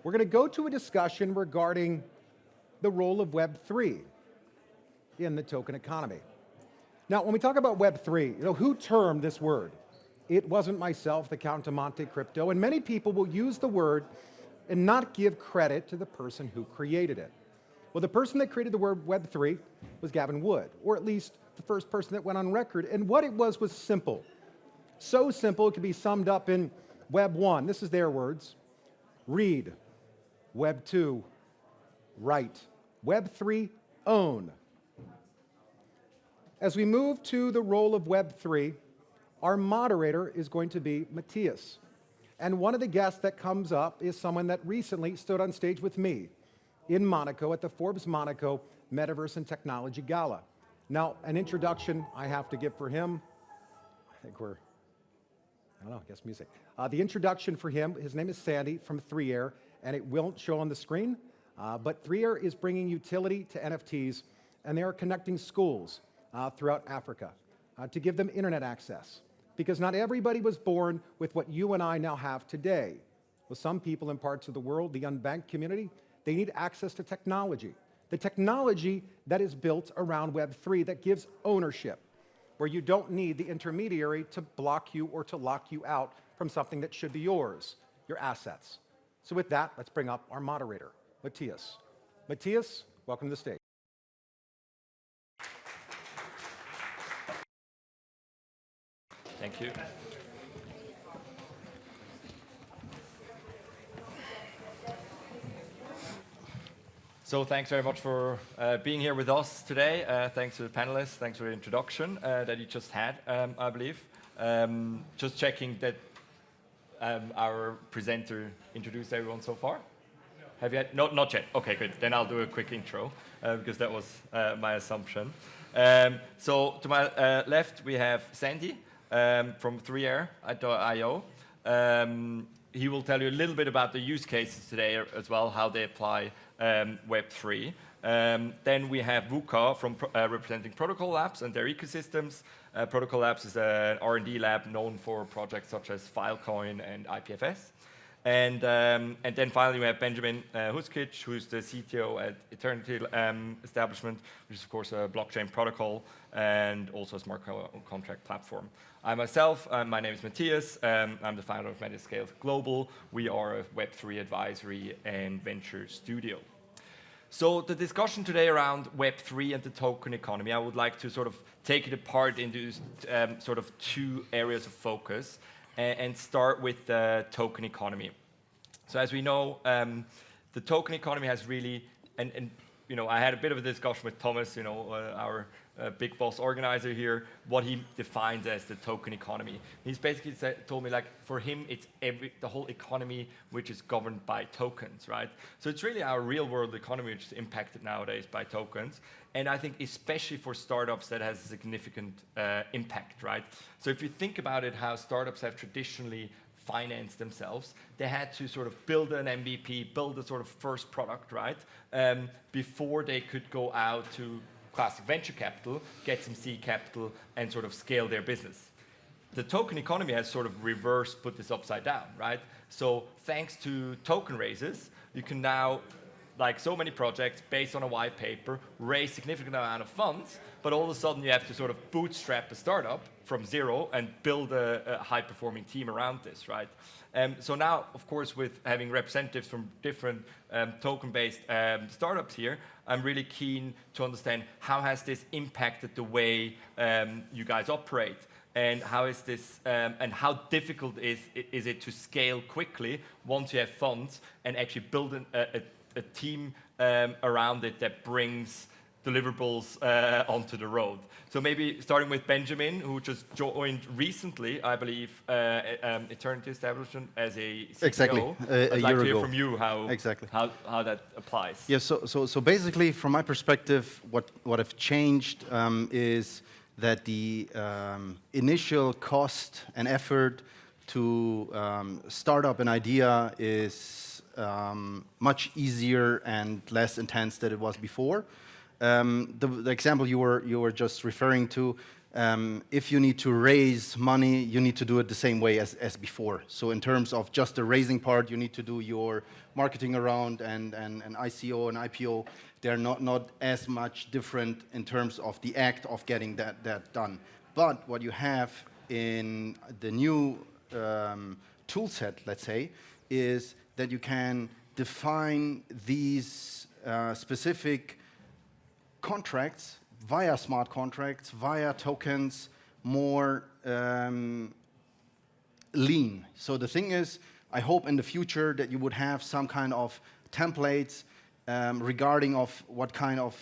we're going to go to a discussion regarding the role of Web3 in the token economy. Now, when we talk about Web3, who termed this word? It wasn't myself, the Count of Monte Crypto, and many people will use the word and not give credit to the person who created it. Well, the person that created the word Web3 was Gavin Wood, or at least the first person that went on record, and what it was simple. So simple, it could be summed up in Web 1, this is their words, read. Web 2, write. Web 3, own. As we move to the role of Web 3, our moderator is going to be Matthias. And one of the guests that comes up is someone that recently stood on stage with me in Monaco at the Forbes Monaco Metaverse and Technology Gala. Now, an introduction I have to give for him. I guess music. The introduction for him, his name is Sandy from 3Air, and it won't show on the screen, but 3Air is bringing utility to NFTs, and they are connecting schools throughout Africa to give them internet access. Because not everybody was born with what you and I now have today. Well, some people in parts of the world, the unbanked community, they need access to technology. The technology that is built around Web3 that gives ownership, where you don't need the intermediary to block you or to lock you out from something that should be yours, your assets. So with that, let's bring up our moderator, Matthias. Matthias, welcome to the stage. Thank you. So thanks very much for being here with us today. Thanks to the panelists. Thanks for the introduction that you just had, I believe. Just checking that our presenter introduced everyone so far. Have you had? No, not yet. Okay, good. Then I'll do a quick intro because that was my assumption. So to my left, we have Sandy from 3Air.io. He will tell you a little bit about the use cases today as well, how they apply Web3. Then we have Vuka from representing Protocol Labs and their ecosystems. Protocol Labs is an R&D lab known for projects such as Filecoin and IPFS. And then finally we have Benjamin Huskic, who's the CTO at Eternity Establishment, which is of course a blockchain protocol and also a smart contract platform. I myself, my name is Matthias. I'm the founder of Metascale Global. We are a Web3 advisory and venture studio. So the discussion today around Web3 and the token economy, I would like to sort of take it apart into sort of two areas of focus and start with the token economy. So as we know, the token economy has really, and I had a bit of a discussion with Thomas, our big boss organizer here, what he defines as the token economy. He's basically told me, like, for him, it's the whole economy which is governed by tokens, right? So it's really our real world economy which is impacted nowadays by tokens. And I think especially for startups that has a significant impact, right? So if you think about it, how startups have traditionally financed themselves, they had to sort of build an MVP, build a sort of first product, right? Before they could go out to classic venture capital, get some seed capital, and sort of scale their business. The token economy has sort of reversed, put this upside down, right? So thanks to token raises, you can now, like so many projects, based on a white paper, raise significant amount of funds, but all of a sudden you have to sort of bootstrap a startup from zero and build a high-performing team around this, right? So now, of course, with having representatives from different token-based startups here, I'm really keen to understand how has this impacted the way you guys operate, and how is this, and how difficult is it to scale quickly once you have funds and actually build a team around it that brings deliverables onto the road. So maybe starting with Benjamin, who just joined recently, I believe, Eternity Establishment as a CTO. Exactly, I'd like to hear ago. from you how that applies. Yeah, so basically, from my perspective, what have changed is that the initial cost and effort to start up an idea is much easier and less intense than it was before. The example you were just referring to, if you need to raise money, you need to do it the same way as before. So in terms of just the raising part, you need to do your marketing around and ICO and IPO. They're not as much different in terms of the act of getting that done. But what you have in the new tool set, let's say, is that you can define these specific contracts via smart contracts, via tokens, more lean. So the thing is, I hope in the future that you would have some kind of templates regarding of what kind of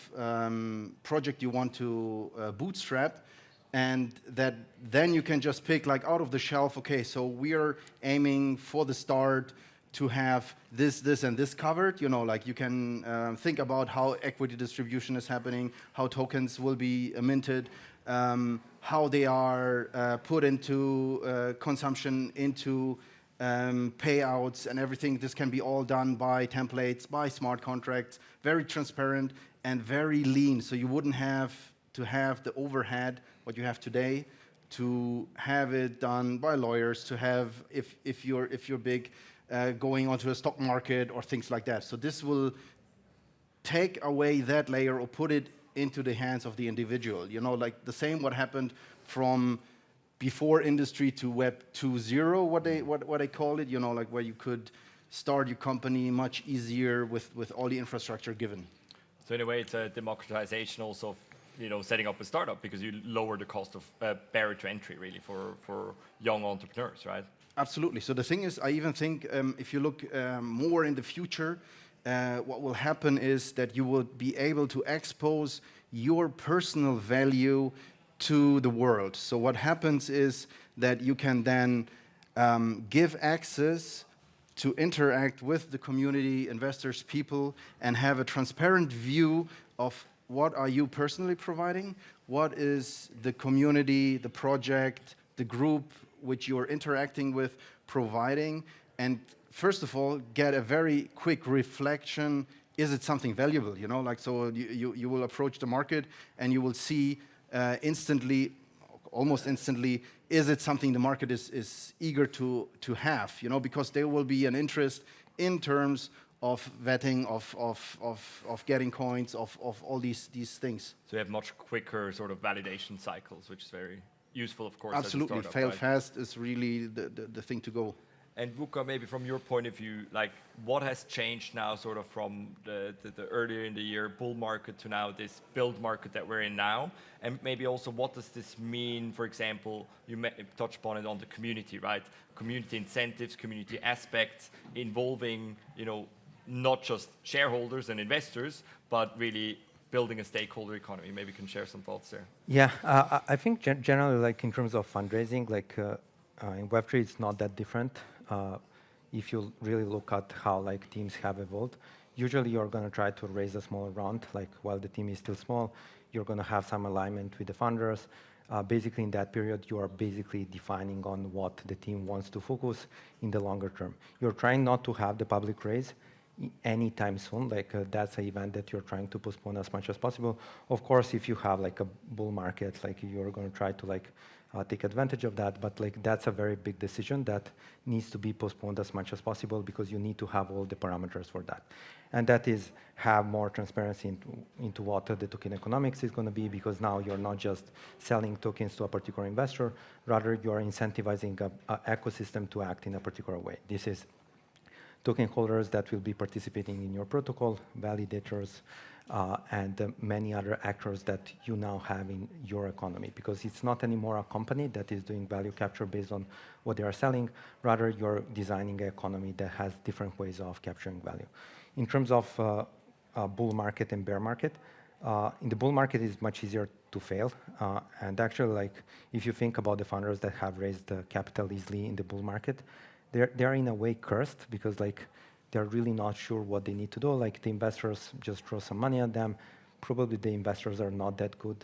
project you want to bootstrap, and that then you can just pick like out of the shelf, okay, so we are aiming for the start to have this, and this covered. You know, like you can think about how equity distribution is happening, how tokens will be minted, how they are put into consumption, into payouts and everything. This can be all done by templates, by smart contracts, very transparent and very lean. So you wouldn't have to have the overhead, what you have today, to have it done by lawyers, to have, if you're big, going onto a stock market or things like that. So this will take away that layer or put it into the hands of the individual. You know, like the same what happened from before industry to Web 2.0, what they call it, you know, like where you could start your company much easier with all the infrastructure given. So in a way, it's a democratization also of, you know, setting up a startup, because you lower the cost of barrier to entry really for young entrepreneurs, right? Absolutely. So the thing is, I even think if you look more in the future, what will happen is that you will be able to expose your personal value to the world. So what happens is that you can then give access to interact with the community, investors, people, and have a transparent view of what are you personally providing, what is the community, the project, the group which you're interacting with providing, and first of all, get a very quick reflection, is it something valuable, you know, like, so you will approach the market and you will see instantly, almost instantly, is it something the market is eager to have, you know, because there will be an interest in terms of vetting, of getting coins, of all these things. So you have much quicker sort of validation cycles, which is very useful, of course. Absolutely, as a startup, fail right? fast is really the thing to go. And Vuka, maybe from your point of view, like what has changed now sort of from the earlier in the year bull market to now this build market that we're in now? And maybe also what does this mean, for example, you touched upon it on the community, right? Community incentives, community aspects involving, you know, not just shareholders and investors, but really building a stakeholder economy. Maybe you can share some thoughts there. Yeah, I think generally, like in terms of fundraising, like in Web3, it's not that different. If you really look at how like teams have evolved, usually you're going to try to raise a smaller round. Like while the team is still small, you're going to have some alignment with the funders. Basically, in that period, you are basically defining on what the team wants to focus in the longer term. You're trying not to have the public raise anytime soon, like that's an event that you're trying to postpone as much as possible. Of course, if you have like a bull market, like you're going to try to like take advantage of that, but like that's a very big decision that needs to be postponed as much as possible, because you need to have all the parameters for that. And that is have more transparency into what the token economics is going to be, because now you're not just selling tokens to a particular investor, rather you're incentivizing an ecosystem to act in a particular way. This is token holders that will be participating in your protocol, validators, and many other actors that you now have in your economy, because it's not anymore a company that is doing value capture based on what they are selling, rather you're designing an economy that has different ways of capturing value. In terms of bull market and bear market, in the bull market it's much easier to fail, and actually, like if you think about the founders that have raised capital easily in the bull market, they're in a way cursed, because like they're really not sure what they need to do. Like the investors just throw some money at them. Probably the investors are not that good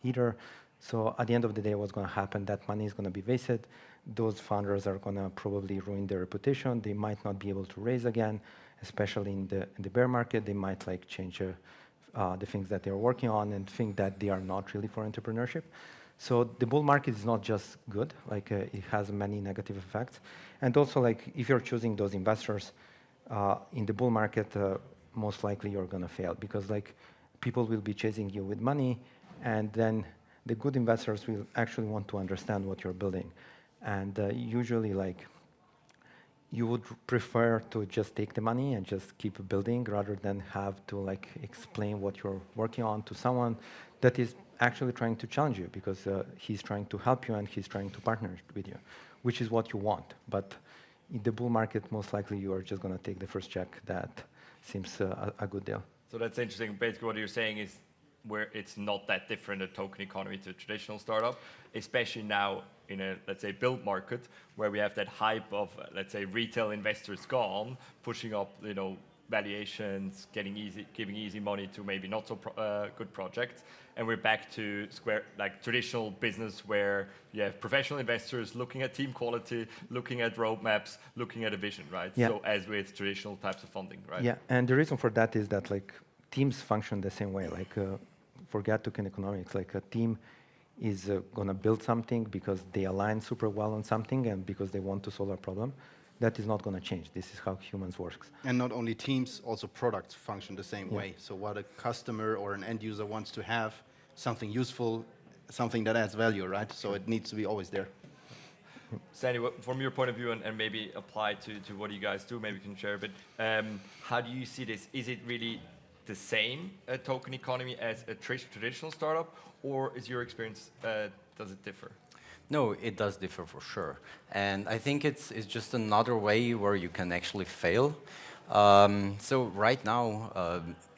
either. So at the end of the day, what's going to happen? That money is going to be wasted. Those founders are going to probably ruin their reputation. They might not be able to raise again, especially in the bear market. They might like change the things that they're working on and think that they are not really for entrepreneurship. So the bull market is not just good, like it has many negative effects. And also, like if you're choosing those investors in the bull market, most likely you're gonna fail because like people will be chasing you with money, and then the good investors will actually want to understand what you're building. And usually, like you would prefer to just take the money and just keep building rather than have to like explain what you're working on to someone that is actually trying to challenge you because he's trying to help you and he's trying to partner with you, which is what you want. But in the bull market, most likely you are just going to take the first check that seems a good deal. So that's interesting. Basically, what you're saying is where it's not that different a token economy to a traditional startup, especially now in a, let's say, build market where we have that hype of, let's say, retail investors gone, pushing up, you know, valuations, giving easy money to maybe not so good projects, and we're back to traditional business where you have professional investors looking at team quality, looking at roadmaps, looking at a vision, right? Yeah. So as with traditional types of funding, right? Yeah, and the reason for that is that like teams function the same way. Like forget token economics. Like a team is gonna build something because they align super well on something and because they want to solve a problem. That is not going to change. This is how humans work. And not only teams, also products function the same way. So what a customer or an end user wants to have, something useful, something that adds value, right? So it needs to be always there. Sandy, from your point of view and maybe apply to what you guys do, maybe you can share a bit, how do you see this? Is it really the same token economy as a traditional startup, or is your experience, does it differ? No, it does differ for sure. And I think it's just another way where you can actually fail. So right now,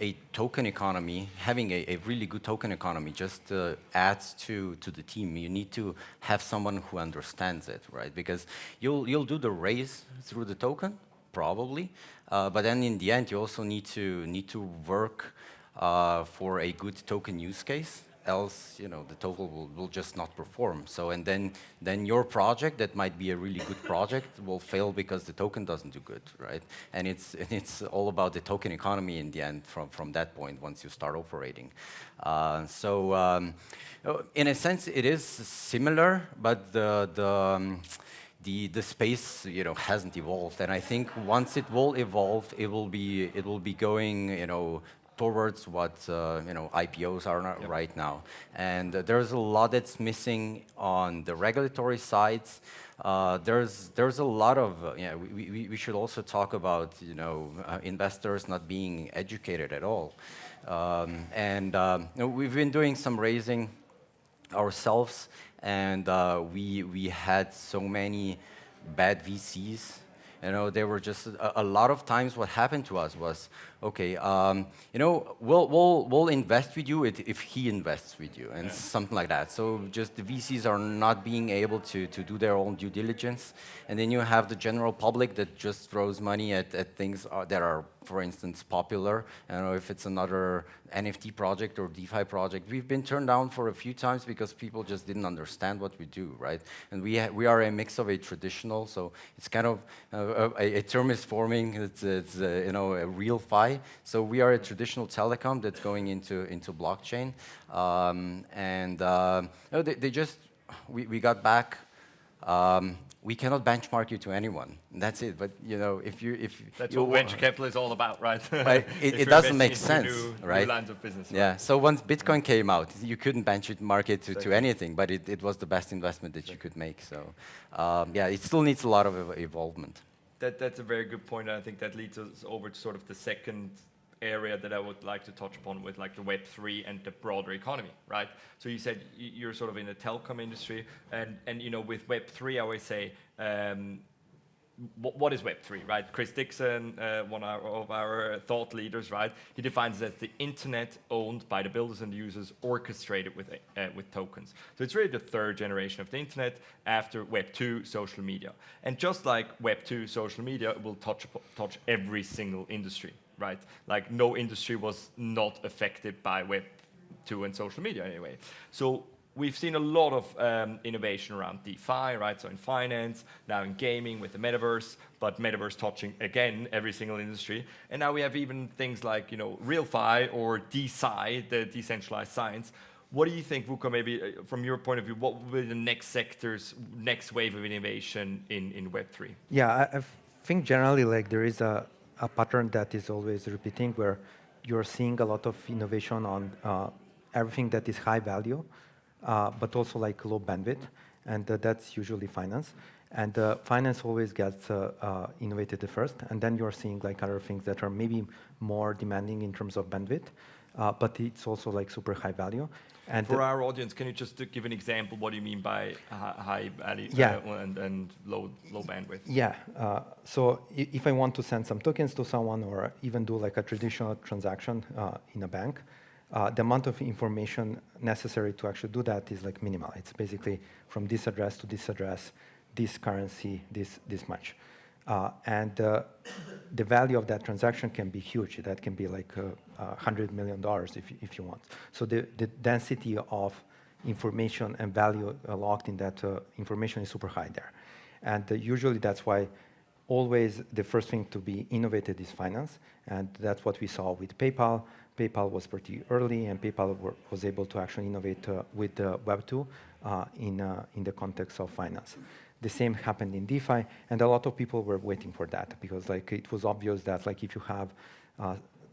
a token economy, having a really good token economy just adds to the team. You need to have someone who understands it, right? Because you'll do the raise through the token, probably, but then in the end, you also need to work for a good token use case. Else, you know, the token will just not perform. So, and then your project that might be a really good project will fail because the token doesn't do good, right? And it's all about the token economy in the end from that point once you start operating. In a sense, it is similar, but the space, you know, hasn't evolved. And I think once it will evolve, it will be going, you know, towards what you know, IPOs are right now. And there's a lot that's missing on the regulatory sides. There's a lot of, we should also talk about, you know, investors not being educated at all. You know, we've been doing some raising ourselves, and we had so many bad VCs. You know, there were just a lot of times what happened to us was, okay, you know, we'll invest with you if he invests with you, and something like that. So just the VCs are not being able to do their own due diligence, and then you have the general public that just throws money at things that are, for instance, popular. I don't know if it's another NFT project or DeFi project. We've been turned down for a few times because people just didn't understand what we do, right? And we are a mix of a traditional, so it's kind of a term is forming. It's you know, a real fi. So we are a traditional telecom that's going into blockchain, no, they just we got back. We cannot benchmark you to anyone. That's it. But you know, that's what venture capital is all about, right? Right. It doesn't make sense, right? New lines of business. Right? Yeah. So once Bitcoin came out, you couldn't benchmark it to anything, but it was the best investment that you could make. So yeah, it still needs a lot of evolvement. That's a very good point. And I think that leads us over to sort of the second area that I would like to touch upon with like the Web3 and the broader economy, right? So you said you're sort of in the telecom industry, and you know, with Web3, I always say, what is Web3, right? Chris Dixon, one of our thought leaders, right? He defines it as the internet owned by the builders and users, orchestrated with tokens. So it's really the third generation of the internet after Web2, social media. And just like Web2, social media, it will touch every single industry, right? Like no industry was not affected by Web2 and social media anyway. So we've seen a lot of innovation around DeFi, right? So in finance, now in gaming with the metaverse, but metaverse touching, again, every single industry. And now we have even things like, you know, RealFi or DeSci, the decentralized science. What do you think, Vuka, maybe from your point of view, what will be the next sector's next wave of innovation in Web3? Yeah, I think generally like there is a pattern that is always repeating where you're seeing a lot of innovation on everything that is high value, but also like low bandwidth, and that's usually finance. And finance always gets innovated the first, and then you're seeing like other things that are maybe more demanding in terms of bandwidth, but it's also like super high value. And for our audience, can you just give an example? What do you mean by high value and low bandwidth? Yeah. So if I want to send some tokens to someone or even do like a traditional transaction in a bank, the amount of information necessary to actually do that is like minimal. It's basically from this address to this address, this currency, this much. And the value of that transaction can be huge. That can be like $100 million if you want. So the density of information and value locked in that information is super high there. And usually that's why always the first thing to be innovated is finance. And that's what we saw with PayPal. PayPal was pretty early, and PayPal was able to actually innovate with Web2 in the context of finance. The same happened in DeFi, and a lot of people were waiting for that because like it was obvious that like if you have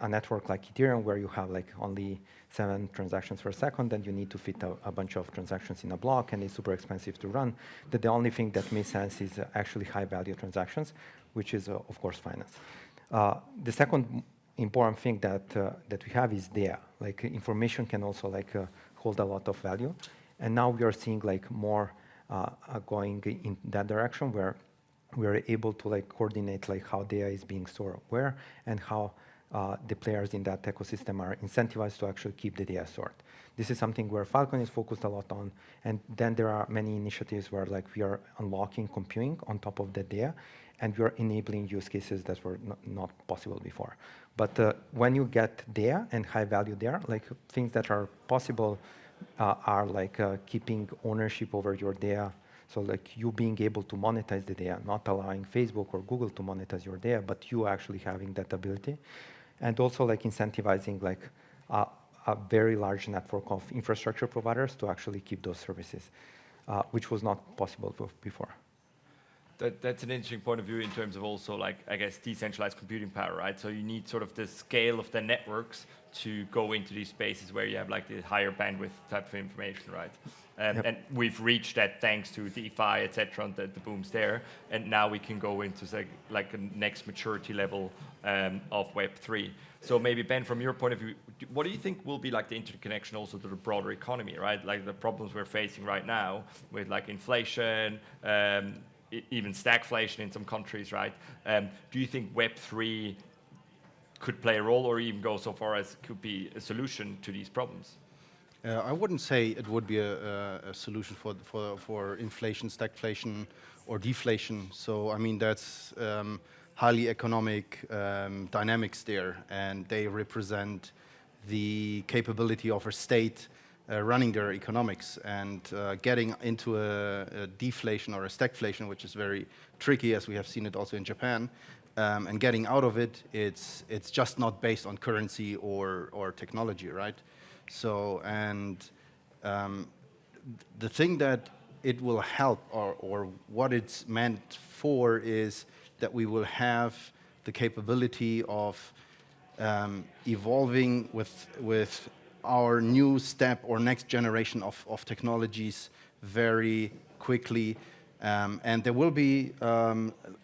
a network like Ethereum where you have like only 7 transactions per second, then you need to fit a bunch of transactions in a block, and it's super expensive to run. That the only thing that makes sense is actually high-value transactions, which is of course finance. The second important thing that we have is data. Like information can also like hold a lot of value, and now we are seeing like more going in that direction where we're able to like coordinate like how data is being stored where and how the players in that ecosystem are incentivized to actually keep the data stored. This is something where Falcon is focused a lot on, and then there are many initiatives where like we are unlocking computing on top of the data, and we are enabling use cases that were not possible before. But when you get data and high value there, like things that are possible are like keeping ownership over your data. So like you being able to monetize the data, not allowing Facebook or Google to monetize your data, but you actually having that ability. And also like incentivizing like a very large network of infrastructure providers to actually keep those services, which was not possible before. That's an interesting point of view in terms of also like, I guess, decentralized computing power, right? So you need sort of the scale of the networks to go into these spaces where you have like the higher bandwidth type of information, right? Yep. And we've reached that thanks to DeFi, et cetera, and the booms there. And now we can go into like a next maturity level of Web3. So maybe Ben, from your point of view, what do you think will be like the interconnection also to the broader economy, right? Like the problems we're facing right now with like inflation, even stagflation in some countries, right? Do you think Web3 could play a role or even go so far as could be a solution to these problems? I wouldn't say it would be a solution for inflation, stagflation, or deflation. So I mean that's highly economic dynamics there, and they represent the capability of a state running their economics, and getting into a deflation or a stagflation, which is very tricky, as we have seen it also in Japan. And getting out of it, it's just not based on currency or technology, right? So, and the thing that it will help, or what it's meant for, is that we will have the capability of evolving with our new step or next generation of technologies very quickly. And there will be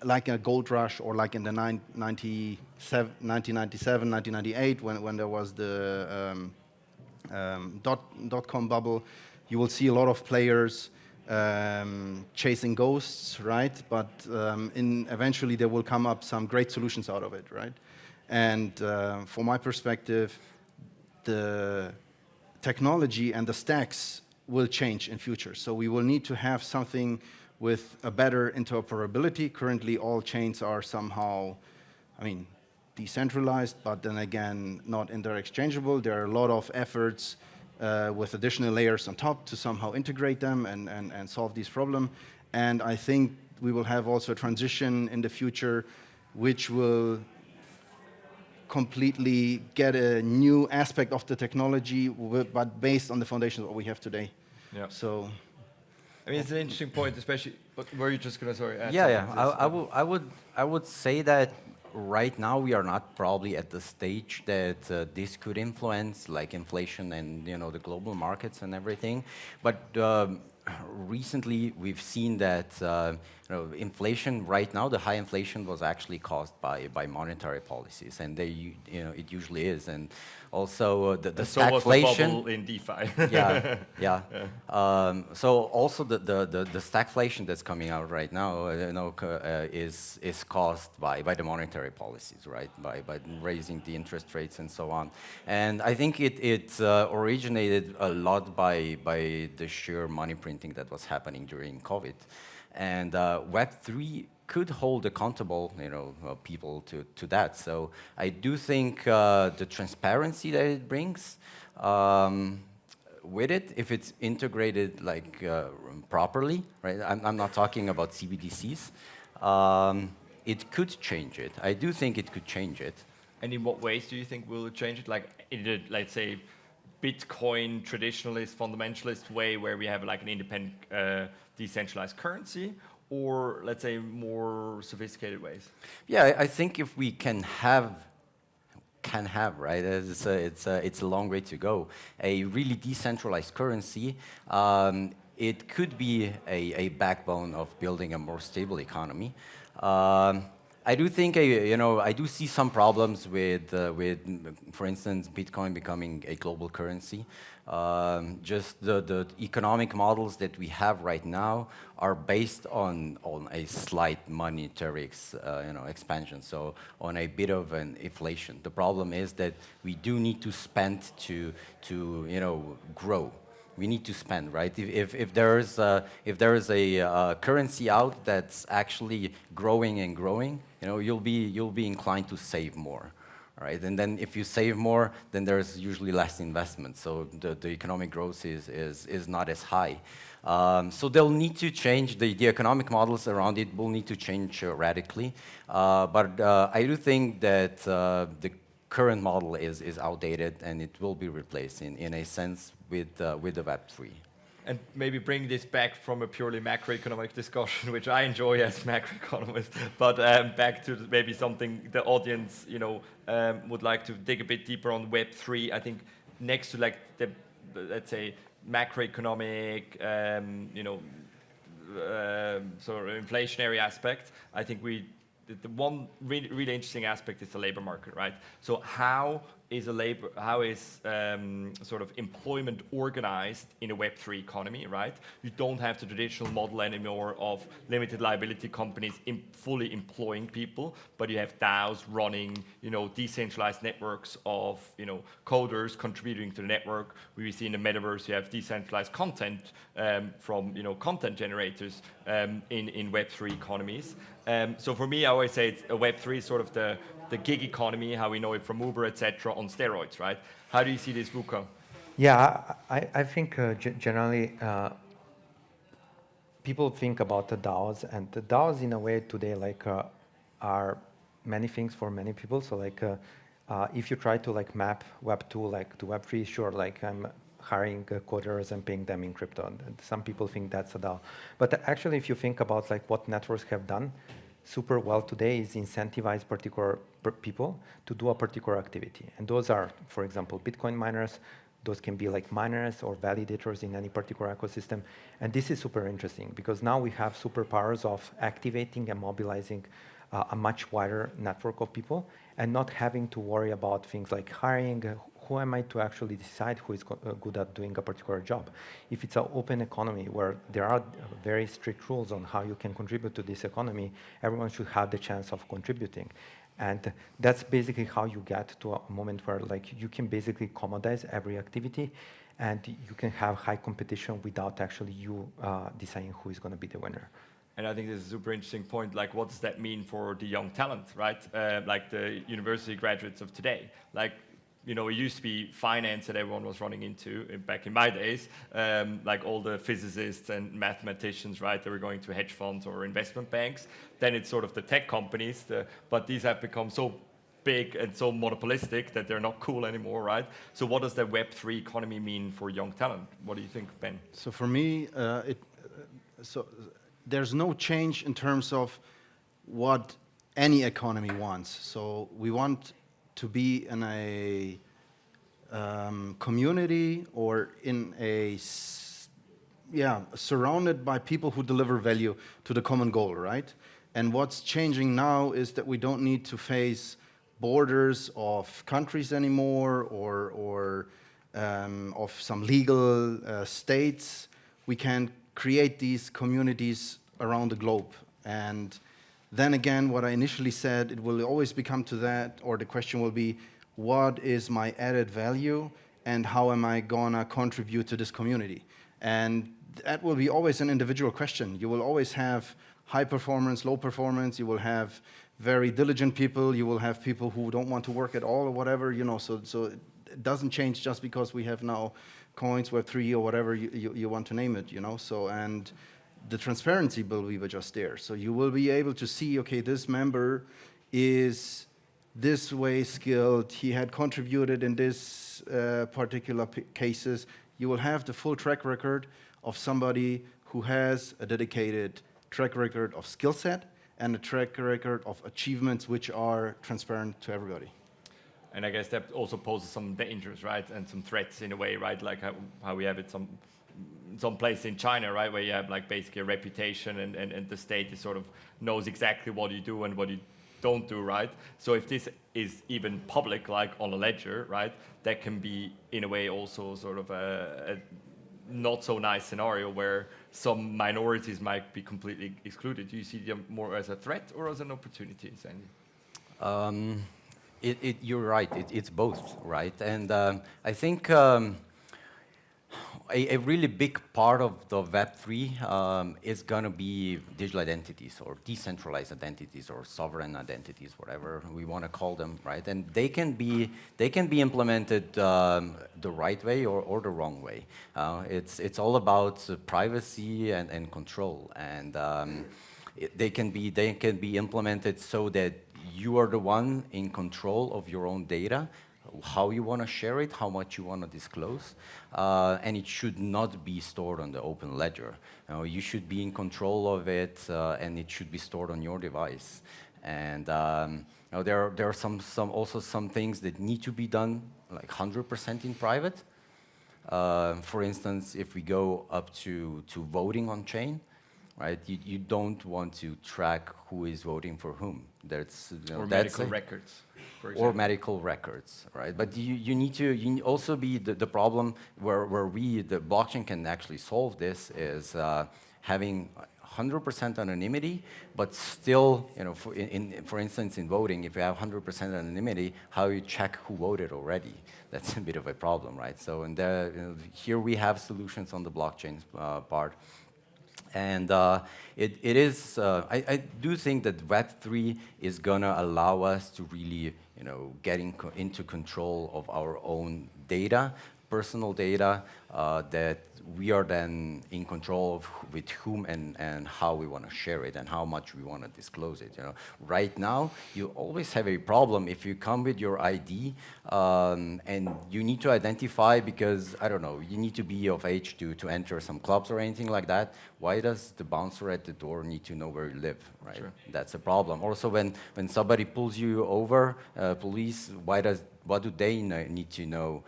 like a gold rush, or like in the 1997, 1998, when there was the dot-com bubble. You will see a lot of players chasing ghosts, right? But eventually there will come up some great solutions out of it, right? And from my perspective, the technology and the stacks will change in future. So we will need to have something with a better interoperability. Currently, all chains are somehow, I mean, decentralized, but then again, not interexchangeable. There are a lot of efforts with additional layers on top to somehow integrate them and solve this problem. And I think we will have also a transition in the future which will completely get a new aspect of the technology, but based on the foundation of what we have today. Yeah. So, I mean, it's an interesting point, especially. But were you just going to add Yeah, something to this? I would say that right now we are not probably at the stage that this could influence like inflation and the global markets and everything, but recently we've seen that inflation right now, the high inflation was actually caused by monetary policies, and it usually is, and also the So was the stagflation bubble in DeFi. yeah. So also the stagflation that's coming out right now, is caused by the monetary policies, right? By raising the interest rates and so on. And I think it originated a lot by the sheer money printing that was happening during COVID, and Web3 could hold accountable, people to that. So I do think the transparency that it brings with it, if it's integrated like properly, right? I'm not talking about CBDCs. It could change it. I do think it could change it. And in what ways do you think will it change it? Like in the, let's say, Bitcoin traditionalist, fundamentalist way, where we have like an independent, decentralized currency, or let's say more sophisticated ways? Yeah, I think if we can have, right? It's a long way to go. A really decentralized currency, it could be a backbone of building a more stable economy. I do think, I do see some problems with, for instance, Bitcoin becoming a global currency. Just the economic models that we have right now are based on a slight monetary expansion, so on a bit of an inflation. The problem is that we do need to spend to grow. We need to spend, right? If there is a currency out that's actually growing and growing, you'll be inclined to save more. Right, and then if you save more, then there's usually less investment, so the economic growth is not as high. So they'll need to change, the economic models around it will need to change radically. But I do think that the current model is outdated, and it will be replaced in a sense with the Web3. And maybe bring this back from a purely macroeconomic discussion, which I enjoy as macroeconomist, but back to maybe something the audience, would like to dig a bit deeper on Web3. I think next to like the, let's say, macroeconomic, sort of inflationary aspect, I think the one really interesting aspect is the labor market, right? So how is sort of employment organized in a Web3 economy, right? You don't have the traditional model anymore of limited liability companies fully employing people, but you have DAOs running, decentralized networks of, coders contributing to the network. We see in the metaverse you have decentralized content from, content generators in Web3 economies. So for me, I always say it's a Web3 is sort of the gig economy, how we know it from Uber, etc., on steroids, right? How do you see this, Vuka? Yeah, I think generally people think about the DAOs, and the DAOs in a way today are many things for many people. So if you try to map Web2 to Web3, sure, I'm hiring coders and paying them in crypto. And some people think that's a DAO. But actually, if you think about what networks have done super well today is incentivize particular people to do a particular activity. And those are, for example, Bitcoin miners. Those can be miners or validators in any particular ecosystem. And this is super interesting because now we have superpowers of activating and mobilizing a much wider network of people and not having to worry about things like hiring. Who am I to actually decide who is good at doing a particular job? If it's an open economy where there are very strict rules on how you can contribute to this economy, everyone should have the chance of contributing. And that's basically how you get to a moment where you can basically commodize every activity and you can have high competition without actually you deciding who is going to be the winner. And I think this is a super interesting point. What does that mean for the young talent, right? The university graduates of today. It used to be finance that everyone was running into back in my days, all the physicists and mathematicians, right? They were going to hedge funds or investment banks. Then it's sort of the tech companies, but these have become so big and so monopolistic that they're not cool anymore, right? So what does the Web3 economy mean for young talent? What do you think, Ben? So for me, there's no change in terms of what any economy wants. So we want to be in a community or in a surrounded by people who deliver value to the common goal, right? And what's changing now is that we don't need to face borders of countries anymore or of some legal states. We can create these communities around the globe. And then again, what I initially said, it will always become to that, or the question will be, what is my added value and how am I gonna contribute to this community? And that will be always an individual question. You will always have high performance, low performance. You will have very diligent people. You will have people who don't want to work at all or whatever, you know. So it doesn't change just because we have now coins, Web3 or whatever you want to name it, you know. So, and the transparency will be just there. So you will be able to see, okay, this member is this way skilled. He had contributed in this particular cases. You will have the full track record of somebody who has a dedicated track record of skill set and a track record of achievements which are transparent to everybody. And I guess that also poses some dangers, right? And some threats in a way, right? Like how we have it some place in China, right? Where you have like basically a reputation and the state is sort of knows exactly what you do and what you don't do, right? So if this is even public, like on a ledger, right? That can be in a way also sort of a not so nice scenario where some minorities might be completely excluded. Do you see them more as a threat or as an opportunity, Sandy? You're right. It's both, right? And I think a really big part of the Web3 is going to be digital identities or decentralized identities or sovereign identities, whatever we want to call them, right? And they can be implemented the right way or the wrong way. It's all about privacy and control, and they can be implemented so that you are the one in control of your own data, how you want to share it, how much you want to disclose, and it should not be stored on the open ledger. You should be in control of it, and it should be stored on your device. And there are some things that need to be done like 100% in private. For instance, if we go up to voting on chain, right? You don't want to track who is voting for whom. Or medical records, for example. Or medical records, right? But you need to also be the problem where the blockchain can actually solve this is having 100% anonymity, but still, for instance, in voting, if you have 100% anonymity, how you check who voted already? That's a bit of a problem, right? So, here we have solutions on the blockchain part. And it is, I do think that Web3 is going to allow us to really, get into control of our own data, personal data, that we are then in control of with whom and how we want to share it and how much we want to disclose it. Right now, you always have a problem if you come with your ID and you need to identify because, I don't know, you need to be of age to enter some clubs or anything like that. Why does the bouncer at the door need to know where you live, right? Sure. That's a problem. Also, when somebody pulls you over, police, what do they need to know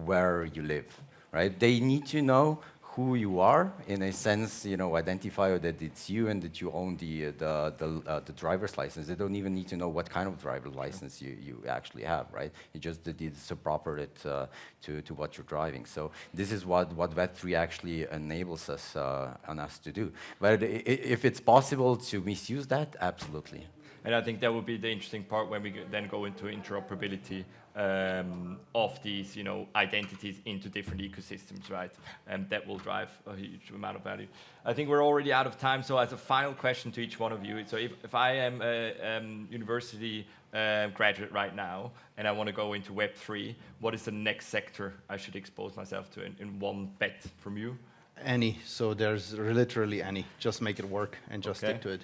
where you live, right? They need to know who you are, in a sense, identify that it's you and that you own the driver's license. They don't even need to know what kind of driver's license you actually have, right? You just did it's appropriate to what you're driving. So this is what Web3 actually enables us to do. But if it's possible to misuse that, absolutely. And I think that would be the interesting part when we then go into interoperability of these, identities into different ecosystems, right? And that will drive a huge amount of value. I think we're already out of time, so as a final question to each one of you, so if I am a university graduate right now and I want to go into Web3, what is the next sector I should expose myself to in one bet from you? Any. So there's literally any. Just make it work and just stick to it.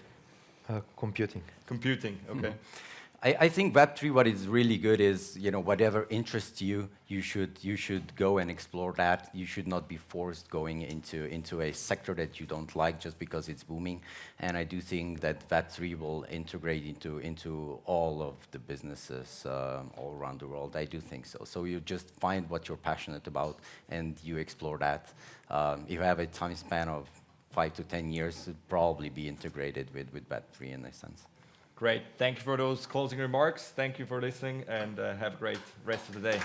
Computing. Computing, okay. I think Web3, what is really good is, whatever interests you, you should go and explore that. You should not be forced going into a sector that you don't like just because it's booming. And I do think that Web3 will integrate into all of the businesses all around the world. I do think so. So you just find what you're passionate about and you explore that. If you have a time span of 5 to 10 years, it'd probably be integrated with Web3 in a sense. Great. Thank you for those closing remarks. Thank you for listening, and have a great rest of the day.